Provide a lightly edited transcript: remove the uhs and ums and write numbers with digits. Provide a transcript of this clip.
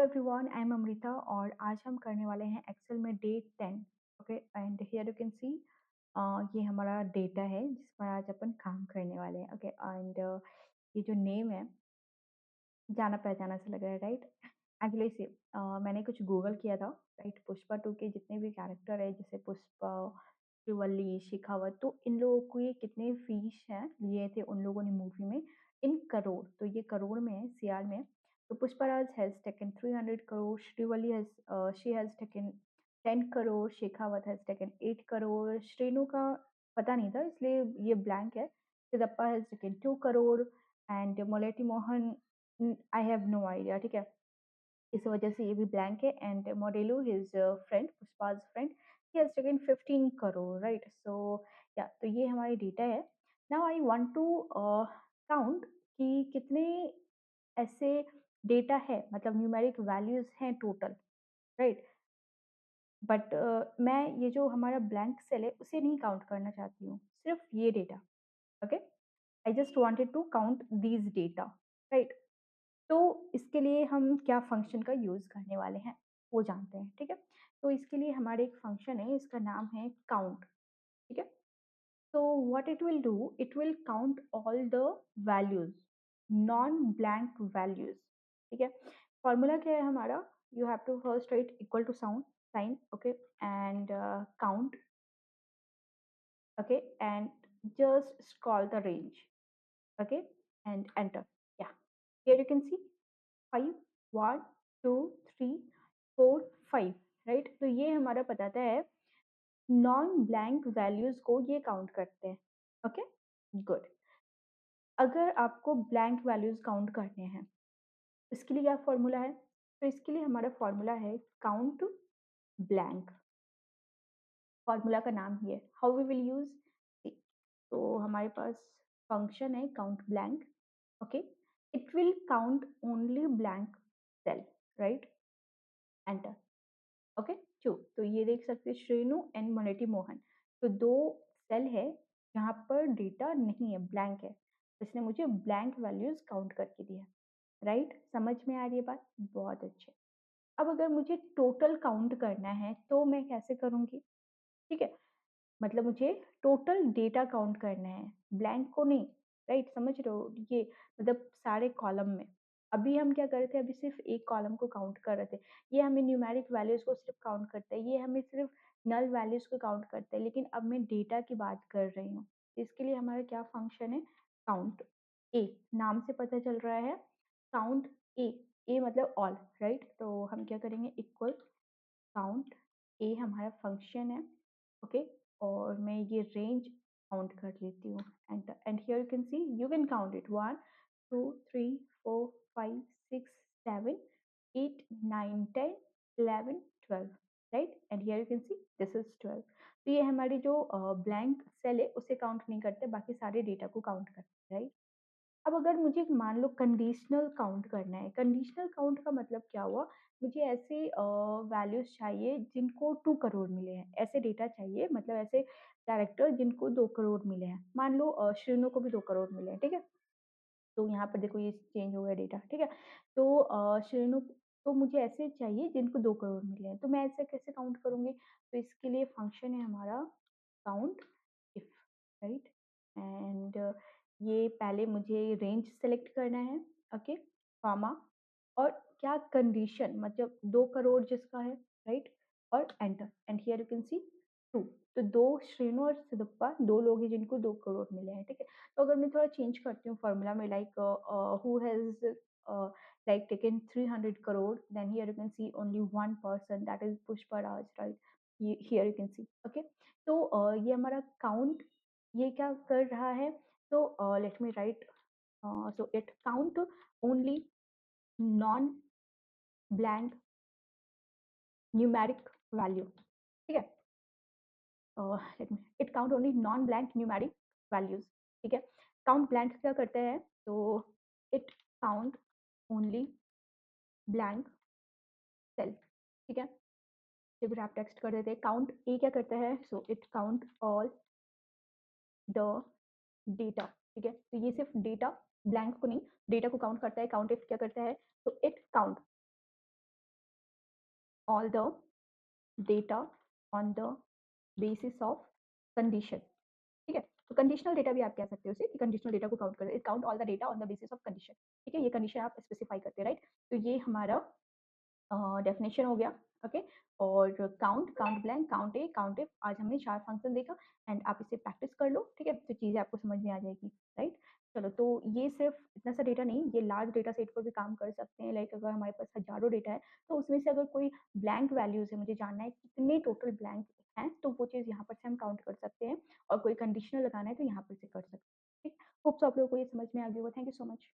Everyone, I am Amrita और आज हम करने वाले हैं एक्सेल में day 10। Okay, and here you can see ये हमारा डेटा है जिस पर आज अपन काम करने वाले हैं। ओके, एंड ये जो नेम है जाना पहचाना सा लग रहा है, राइट? एक्चुअली से मैंने कुछ गूगल किया था, राइट? पुष्पा टू के जितने भी कैरेक्टर है जैसे पुष्पा, शिवल्ली, शेखावत, तो इन लोगों को ये कितने फीस हैं लिए थे उन लोगों ने मूवी में इन करोड़, तो ये करोड़ में है, सीआर में। तो Pushparaj has taken 300 crore, Srivalli has she has taken 10 crore, Shekhawat has taken 8 crore, Shrenu का पता नहीं था इसलिए ये ब्लैंक है, Siddhappa has taken 2 crore and Moleti Mohan I have no idea, ठीक है? इस वजह से ये भी ब्लैंक है। एंड मॉडेलो his friend, Pushpa's friend, he has taken 15 crore, right? So या तो ये हमारी डेटा है। Now I want to count कि कितने ऐसे डेटा है, मतलब न्यूमेरिक वैल्यूज हैं टोटल, राइट? बट मैं ये जो हमारा ब्लैंक सेल है उसे नहीं काउंट करना चाहती हूँ, सिर्फ ये data. Okay, I just wanted to count these data, right? तो इसके लिए हम क्या फंक्शन का यूज़ करने वाले हैं वो जानते हैं, ठीक है? तो इसके लिए हमारे एक फंक्शन है, इसका नाम है काउंट, ठीक है? तो what it will do, it will count all the values, non blank values, ठीक है? फॉर्मूला क्या है हमारा? You have to first write equal to sound sign, okay, and count, okay, and just scroll the range, okay, and enter. Yeah, here you can see 5, 1, 2, 3, 4, 5, right? तो ये हमारा बताता है नॉन ब्लैंक वैल्यूज को ये काउंट करते हैं। Okay, good. अगर आपको ब्लैंक वैल्यूज काउंट करने हैं इसके लिए क्या फॉर्मूला है? तो इसके लिए हमारा फॉर्मूला है काउंट ब्लैंक। फॉर्मूला का नाम ही है। हाउ वी विल यूज, तो हमारे पास फंक्शन है count blank, okay, it will count only blank cell, right? Enter. Okay, तो ये देख सकते हैं श्रेणु एंड मोनेटी मोहन, तो दो सेल है जहाँ पर डेटा नहीं है, ब्लैंक है, तो इसने मुझे ब्लैंक वैल्यूज काउंट करके दिया, राइट? समझ में आ रही है बात? बहुत अच्छे। अब अगर मुझे टोटल काउंट करना है तो मैं कैसे करूंगी? ठीक है, मतलब मुझे टोटल डेटा काउंट करना है, ब्लैंक को नहीं, राइट? समझ रहे हो ये? मतलब सारे कॉलम में। अभी हम क्या कर रहे थे, अभी सिर्फ एक कॉलम को काउंट कर रहे थे, ये हमें न्यूमेरिक वैल्यूज को सिर्फ काउंट करता है, ये हमें सिर्फ नल वैल्यूज को काउंट करता है, लेकिन अब मैं डेटा की बात कर रही हूँ। इसके लिए हमारा क्या फंक्शन है? काउंट ए, नाम से पता चल रहा है काउंट ए, ए मतलब ऑल, राइट? तो हम क्या करेंगे, इक्वल काउंट ए हमारा फंक्शन है, ओके, और मैं ये रेंज काउंट कर लेती हूँ, and here you can see, you can count it 1 2 3 4 5 6 7 8 9 10 11 12, right? And here you can see this is 12। तो ये हमारी जो ब्लैंक सेल है उसे काउंट नहीं करते, बाकी सारे डेटा को काउंट करते, राइट? अब अगर मुझे मान लो कंडीशनल काउंट करना है, कंडीशनल काउंट का मतलब क्या हुआ? मुझे ऐसे वैल्यूज चाहिए जिनको 2 करोड़ मिले हैं, ऐसे डेटा चाहिए, मतलब ऐसे कैरेक्टर जिनको 2 करोड़ मिले हैं। मान लो श्रीनु को भी 2 करोड़ मिले हैं, ठीक है? तो यहाँ पर देखो ये चेंज हो गया डेटा, ठीक है? तो श्रेणु, तो मुझे ऐसे चाहिए जिनको 2 करोड़ मिले हैं, तो मैं ऐसे कैसे काउंट करूँगी? तो इसके लिए फंक्शन है हमारा काउंट इफ, राइट? एंड ये पहले मुझे रेंज सेलेक्ट करना है, ओके, कॉमा, और क्या कंडीशन, मतलब 2 करोड़ जिसका है, राइट? और enter, and here you can see 2, तो 2 श्रेणु और सिद्धप्पा 2 लोग हैं जिनको 2 करोड़ मिले हैं, ठीक है? तो अगर मैं थोड़ा चेंज करती हूँ फॉर्मूला में, like who has like taken 300 crore, then here you can see only one person, that is Pushparaj, right? Here you can see, okay? तो ये हमारा काउंट ये क्या कर रहा है? तो let me right, so it count only non blank numeric value, ठीक है? let me, it count only non blank numeric values, ठीक है? काउंट ब्लैंक क्या करता है? तो it count only blank cell, ठीक है? फिर आप टेक्स्ट कर देते हैं काउंट ए क्या करता है? So it count all the data, ठीक है? तो ये सिर्फ डेटा, ब्लैंक को नहीं, डेटा को काउंट करता है। काउंट इफ क्या करता है? तो it count all the data on the basis of condition। ठीक है, तो कंडीशनल डेटा भी आप कह सकते हो उसे कि कंडीशनल डेटा को काउंट कर, it count all the data on the basis of condition. ठीक है, ये कंडीशन आप स्पेसिफाई करते हैं, राइट। तो ये हमारा डेफिनेशन हो गया। ओके, और count blank, count A, count if, आज हमने 4 फंक्शन देखा एंड आप इसे प्रैक्टिस कर लो। ठीक है, तो चीज़ें आपको समझ में आ जाएगी, राइट। चलो, तो ये सिर्फ इतना सा डेटा नहीं, ये लार्ज डेटा सेट पर भी काम कर सकते हैं। लाइक अगर हमारे पास हजारों डेटा है, तो उसमें से अगर कोई ब्लैंक वैल्यूज है, मुझे जानना है कितने टोटल ब्लैंक हैं, तो वो चीज़ यहाँ पर से हम काउंट कर सकते हैं। और कोई कंडीशनल लगाना है तो यहाँ पर से कर सकते हैं। ठीक, होप्स आप लोगों को ये समझ में आ गया होगा। Thank you so much.